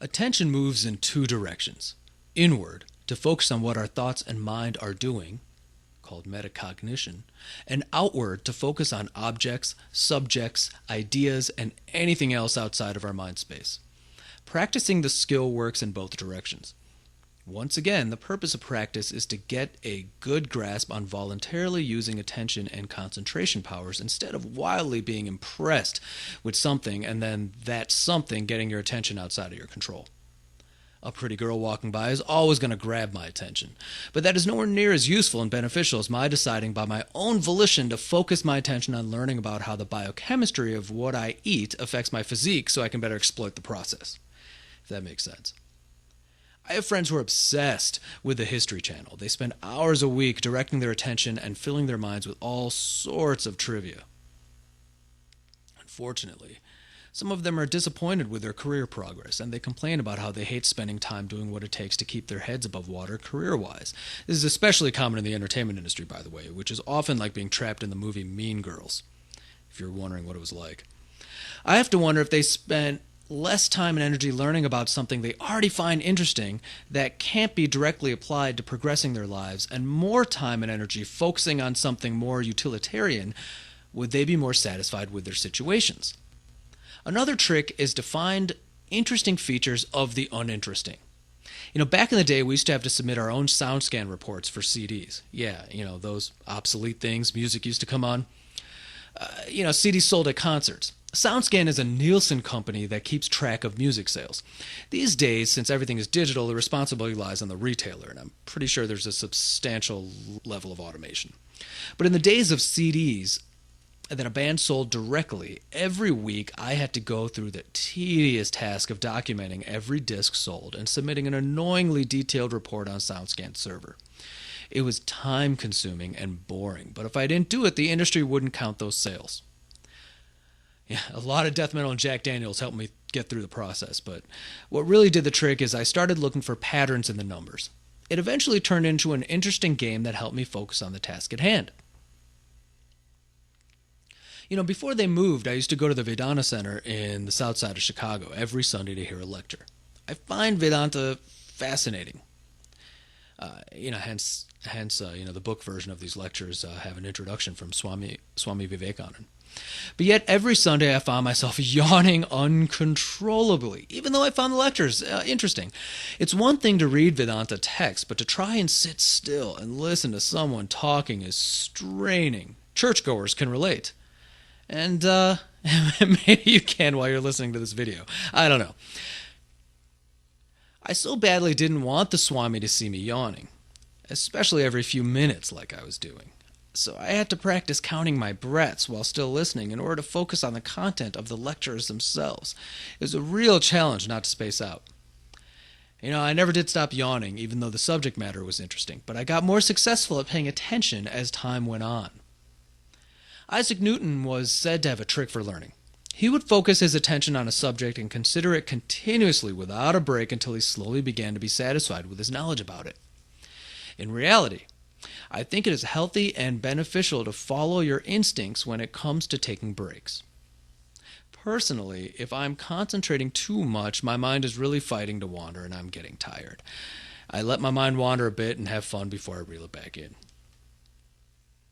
Attention moves in two directions. Inward, to focus on what our thoughts and mind are doing, called metacognition, and outward, to focus on objects, subjects, ideas, and anything else outside of our mind space. Practicing the skill works in both directions. Once again, the purpose of practice is to get a good grasp on voluntarily using attention and concentration powers instead of wildly being impressed with something and then that something getting your attention outside of your control. A pretty girl walking by is always going to grab my attention, but that is nowhere near as useful and beneficial as my deciding by my own volition to focus my attention on learning about how the biochemistry of what I eat affects my physique so I can better exploit the process, if that makes sense. I have friends who are obsessed with the History Channel. They spend hours a week directing their attention and filling their minds with all sorts of trivia. Unfortunately, some of them are disappointed with their career progress, and they complain about how they hate spending time doing what it takes to keep their heads above water career-wise. This is especially common in the entertainment industry, by the way, which is often like being trapped in the movie Mean Girls, if you're wondering what it was like. I have to wonder if they spent less time and energy learning about something they already find interesting that can't be directly applied to progressing their lives, and more time and energy focusing on something more utilitarian, would they be more satisfied with their situations? Another trick is to find interesting features of the uninteresting. Back in the day, we used to have to submit our own sound scan reports for CDs. Yeah, those obsolete things music used to come on. CDs sold at concerts. SoundScan is a Nielsen company that keeps track of music sales. These days, since everything is digital, the responsibility lies on the retailer, and I'm pretty sure there's a substantial level of automation. But in the days of CDs that a band sold directly, every week I had to go through the tedious task of documenting every disc sold and submitting an annoyingly detailed report on SoundScan's server. It was time-consuming and boring, but if I didn't do it, the industry wouldn't count those sales. Yeah, a lot of death metal and Jack Daniels helped me get through the process, but what really did the trick is I started looking for patterns in the numbers. It eventually turned into an interesting game that helped me focus on the task at hand. Before they moved, I used to go to the Vedanta Center in the south side of Chicago every Sunday to hear a lecture. I find Vedanta fascinating. Hence, the book version of these lectures have an introduction from Swami Vivekananda. But yet every Sunday I found myself yawning uncontrollably, even though I found the lectures interesting. It's one thing to read Vedanta text, but to try and sit still and listen to someone talking is straining. Churchgoers can relate. And maybe you can while you're listening to this video. I don't know. I so badly didn't want the Swami to see me yawning, especially every few minutes like I was doing. So I had to practice counting my breaths while still listening in order to focus on the content of the lectures themselves. It was a real challenge not to space out. I never did stop yawning, even though the subject matter was interesting, but I got more successful at paying attention as time went on. Isaac Newton was said to have a trick for learning. He would focus his attention on a subject and consider it continuously without a break until he slowly began to be satisfied with his knowledge about it. In reality, I think it is healthy and beneficial to follow your instincts when it comes to taking breaks. Personally, if I'm concentrating too much, my mind is really fighting to wander and I'm getting tired. I let my mind wander a bit and have fun before I reel it back in.